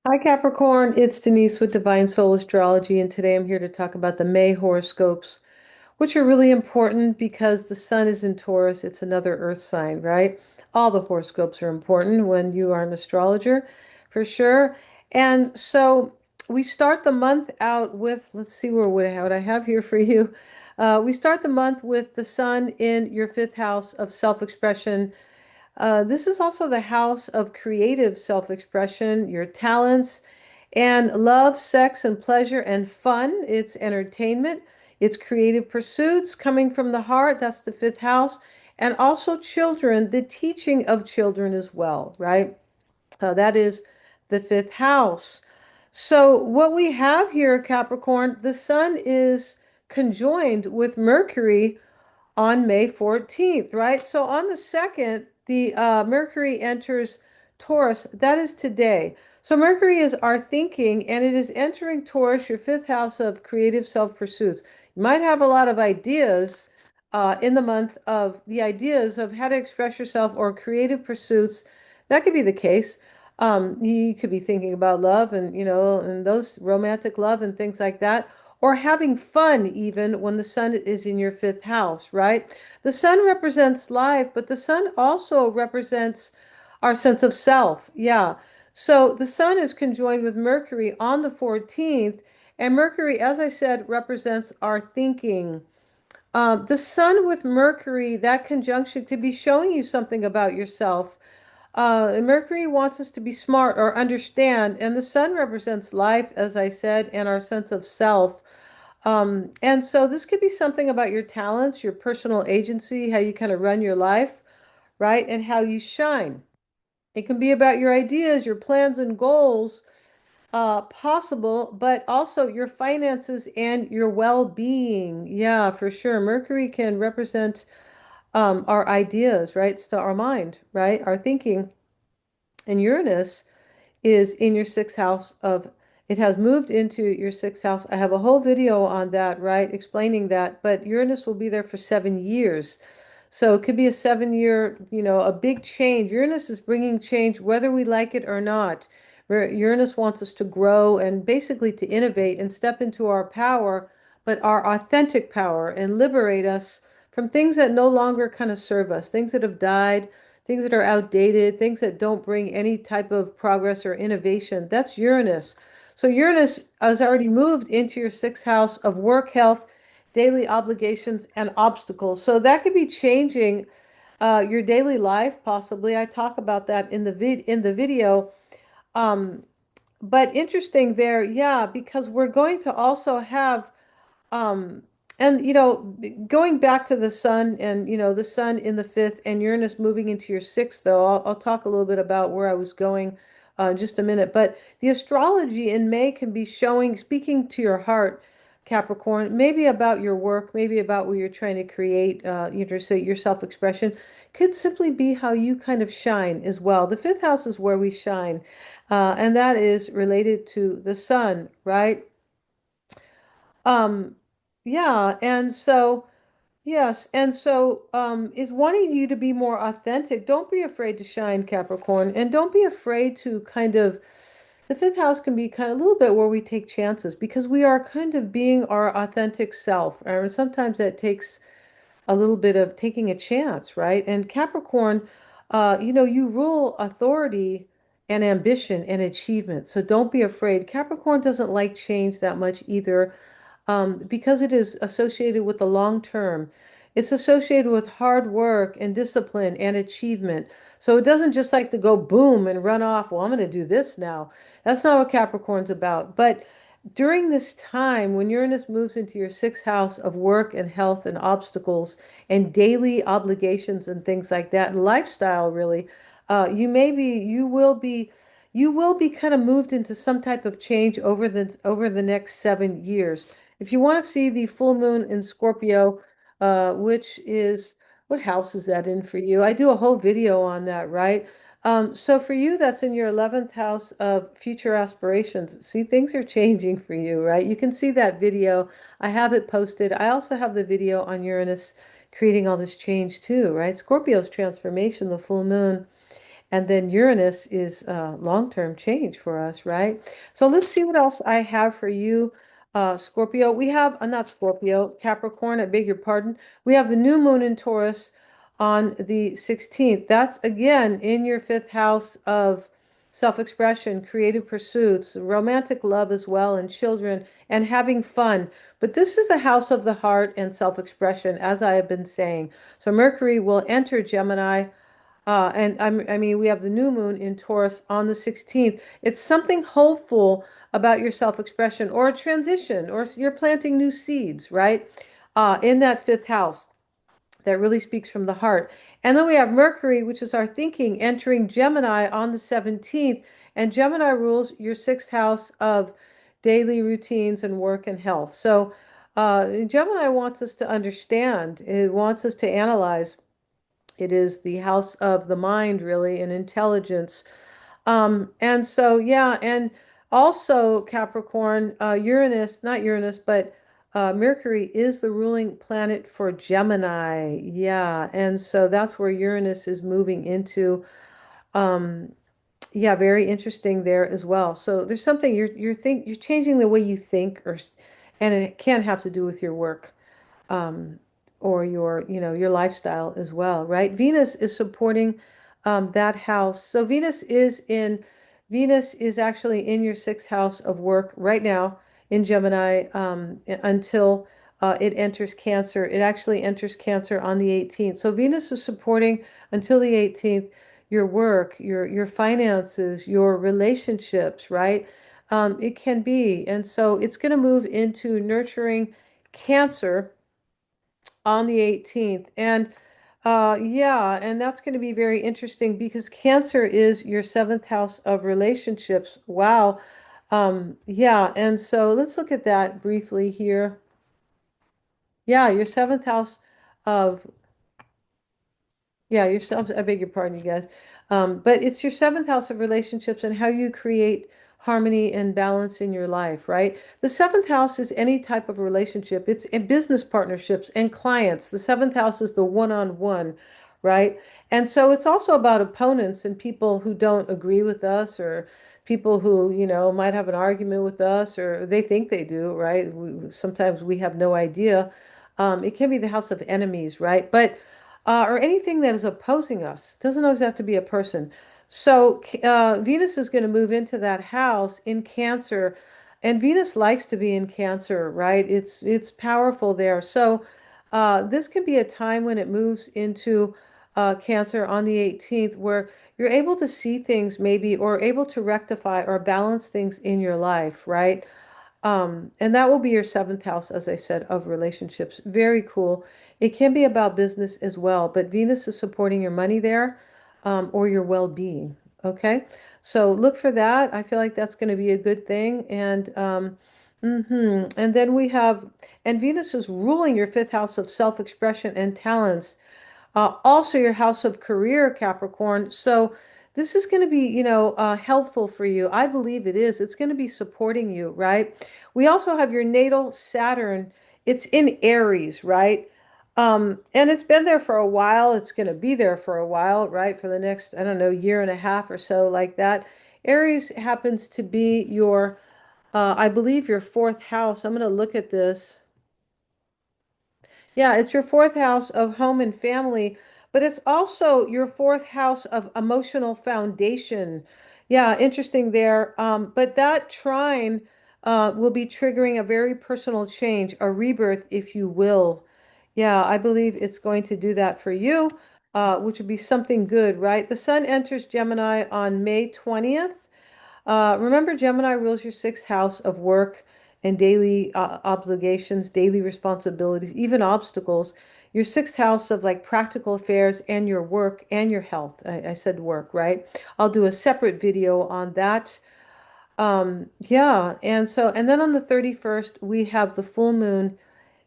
Hi Capricorn, it's Denise with Divine Soul Astrology, and today I'm here to talk about the May horoscopes, which are really important because the sun is in Taurus. It's another earth sign, right? All the horoscopes are important when you are an astrologer, for sure. And so we start the month out with, let's see what I have here for you. We start the month with the sun in your fifth house of self-expression. This is also the house of creative self-expression, your talents, and love, sex, and pleasure and fun. It's entertainment. It's creative pursuits coming from the heart. That's the fifth house. And also children, the teaching of children as well, right? That is the fifth house. So what we have here, Capricorn, the sun is conjoined with Mercury on May 14th, right? So on the 2nd, the Mercury enters Taurus. That is today. So Mercury is our thinking, and it is entering Taurus, your fifth house of creative self-pursuits. You might have a lot of ideas in the month of the ideas of how to express yourself or creative pursuits. That could be the case. You could be thinking about love and, and those romantic love and things like that, or having fun even when the sun is in your fifth house, right? The sun represents life, but the sun also represents our sense of self. Yeah. So the sun is conjoined with Mercury on the 14th, and Mercury, as I said, represents our thinking. The sun with Mercury, that conjunction could be showing you something about yourself. Mercury wants us to be smart or understand, and the sun represents life, as I said, and our sense of self. And so this could be something about your talents, your personal agency, how you kind of run your life, right? And how you shine. It can be about your ideas, your plans and goals, possible, but also your finances and your well-being. Yeah, for sure. Mercury can represent our ideas, right? It's our mind, right? Our thinking. And Uranus is in your sixth house of, it has moved into your sixth house. I have a whole video on that, right? Explaining that, but Uranus will be there for 7 years. So it could be a 7 year, a big change. Uranus is bringing change, whether we like it or not. Uranus wants us to grow and basically to innovate and step into our power, but our authentic power and liberate us from things that no longer kind of serve us, things that have died, things that are outdated, things that don't bring any type of progress or innovation. That's Uranus. So Uranus has already moved into your sixth house of work, health, daily obligations, and obstacles. So that could be changing your daily life, possibly. I talk about that in the video. Um, but interesting there, yeah, because we're going to also have um, and going back to the sun and the sun in the fifth and Uranus moving into your sixth, though, I'll talk a little bit about where I was going in just a minute. But the astrology in May can be showing, speaking to your heart, Capricorn, maybe about your work, maybe about what you're trying to create, so your self-expression could simply be how you kind of shine as well. The fifth house is where we shine, and that is related to the sun, right? Um, yeah, and so yes, and so is wanting you to be more authentic. Don't be afraid to shine, Capricorn, and don't be afraid to kind of the fifth house can be kind of a little bit where we take chances because we are kind of being our authentic self. And sometimes that takes a little bit of taking a chance, right? And Capricorn, you rule authority and ambition and achievement. So don't be afraid. Capricorn doesn't like change that much either, because it is associated with the long term. It's associated with hard work and discipline and achievement. So it doesn't just like to go boom and run off. Well, I'm going to do this now. That's not what Capricorn's about. But during this time, when Uranus moves into your sixth house of work and health and obstacles and daily obligations and things like that, and lifestyle really, you will be kind of moved into some type of change over the next 7 years. If you want to see the full moon in Scorpio, which is, what house is that in for you? I do a whole video on that, right? So for you, that's in your 11th house of future aspirations. See, things are changing for you, right? You can see that video. I have it posted. I also have the video on Uranus creating all this change too, right? Scorpio's transformation, the full moon. And then Uranus is long-term change for us, right? So let's see what else I have for you, Scorpio. We have, not Scorpio, Capricorn, I beg your pardon. We have the new moon in Taurus on the 16th. That's again in your fifth house of self-expression, creative pursuits, romantic love as well, and children, and having fun. But this is the house of the heart and self-expression, as I have been saying. So Mercury will enter Gemini, I mean, we have the new moon in Taurus on the 16th. It's something hopeful about your self-expression or a transition, or you're planting new seeds, right? In that fifth house that really speaks from the heart. And then we have Mercury, which is our thinking, entering Gemini on the 17th. And Gemini rules your sixth house of daily routines and work and health. So Gemini wants us to understand, it wants us to analyze. It is the house of the mind, really, and intelligence. And so, yeah, and also Capricorn, Uranus, not Uranus, but Mercury is the ruling planet for Gemini. Yeah, and so that's where Uranus is moving into. Um, yeah, very interesting there as well. So there's something you're changing the way you think, and it can have to do with your work, um, or your lifestyle as well, right? Venus is supporting that house. So Venus is actually in your sixth house of work right now in Gemini, until it enters Cancer. It actually enters Cancer on the 18th. So Venus is supporting until the 18th your work, your finances, your relationships, right? It can be. And so it's going to move into nurturing Cancer on the 18th. And yeah, and that's going to be very interesting because Cancer is your seventh house of relationships. Wow. Yeah, and so let's look at that briefly here. Yeah, your seventh house of Yeah, yourself. I beg your pardon, you guys. But it's your seventh house of relationships and how you create harmony and balance in your life, right? The seventh house is any type of relationship. It's in business partnerships and clients. The seventh house is the one-on-one, right? And so it's also about opponents and people who don't agree with us, or people who, might have an argument with us, or they think they do, right? Sometimes we have no idea. It can be the house of enemies, right? But or anything that is opposing us. Doesn't always have to be a person. So Venus is going to move into that house in Cancer, and Venus likes to be in Cancer, right? It's powerful there. So this can be a time when it moves into Cancer on the 18th, where you're able to see things maybe, or able to rectify or balance things in your life, right? And that will be your seventh house, as I said, of relationships. Very cool. It can be about business as well, but Venus is supporting your money there, or your well-being. Okay, so look for that. I feel like that's going to be a good thing. And then and Venus is ruling your fifth house of self-expression and talents, also your house of career, Capricorn. So this is going to be, helpful for you. I believe it is. It's going to be supporting you, right? We also have your natal Saturn. It's in Aries, right? And it's been there for a while. It's going to be there for a while, right? For the next, I don't know, year and a half or so, like that. Aries happens to be I believe, your fourth house. I'm going to look at this. Yeah, it's your fourth house of home and family, but it's also your fourth house of emotional foundation. Yeah, interesting there. But that trine will be triggering a very personal change, a rebirth, if you will. Yeah, I believe it's going to do that for you, which would be something good, right? The sun enters Gemini on May 20th. Remember, Gemini rules your sixth house of work and daily obligations, daily responsibilities, even obstacles. Your sixth house of like practical affairs and your work and your health. I said work, right? I'll do a separate video on that. Yeah, and then on the 31st, we have the full moon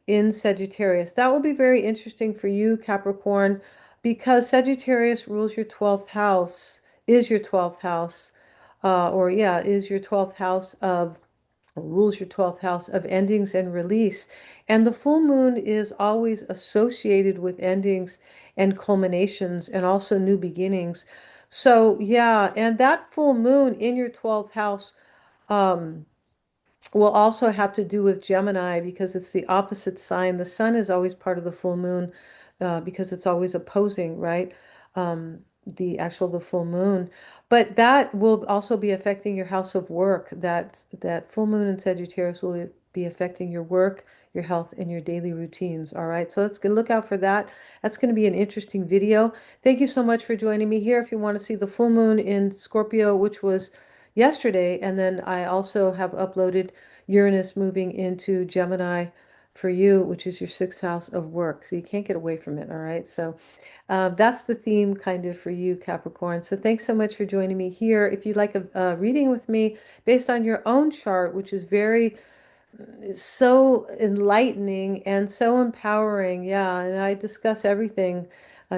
in Sagittarius. That will be very interesting for you, Capricorn, because Sagittarius rules your 12th house, is your 12th house, or yeah, is your 12th house of, rules your 12th house of endings and release. And the full moon is always associated with endings and culminations and also new beginnings. So yeah, and that full moon in your 12th house um, will also have to do with Gemini because it's the opposite sign. The sun is always part of the full moon because it's always opposing, right? The full moon. But that will also be affecting your house of work. That full moon in Sagittarius will be affecting your work, your health, and your daily routines. All right. So let's look out for that. That's going to be an interesting video. Thank you so much for joining me here. If you want to see the full moon in Scorpio, which was yesterday, and then I also have uploaded Uranus moving into Gemini for you, which is your sixth house of work. So you can't get away from it. All right. So that's the theme kind of for you, Capricorn. So thanks so much for joining me here. If you'd like a reading with me based on your own chart, which is very so enlightening and so empowering. Yeah, and I discuss everything,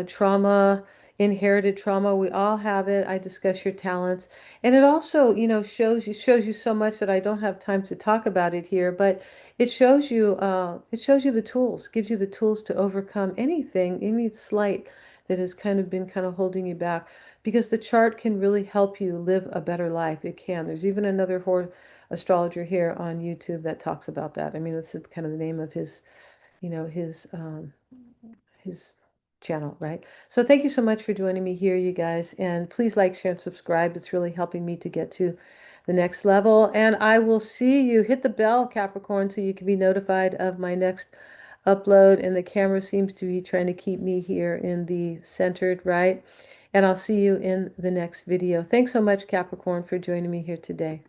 trauma, inherited trauma. We all have it. I discuss your talents, and it also, shows you so much that I don't have time to talk about it here. But it shows you the tools, gives you the tools to overcome anything, any slight that has kind of been kind of holding you back. Because the chart can really help you live a better life. It can. There's even another astrologer here on YouTube that talks about that. I mean, that's kind of the name of his, his channel, right? So thank you so much for joining me here, you guys, and please like, share, and subscribe. It's really helping me to get to the next level. And I will see you. Hit the bell, Capricorn, so you can be notified of my next upload. And the camera seems to be trying to keep me here in the centered, right? And I'll see you in the next video. Thanks so much, Capricorn, for joining me here today.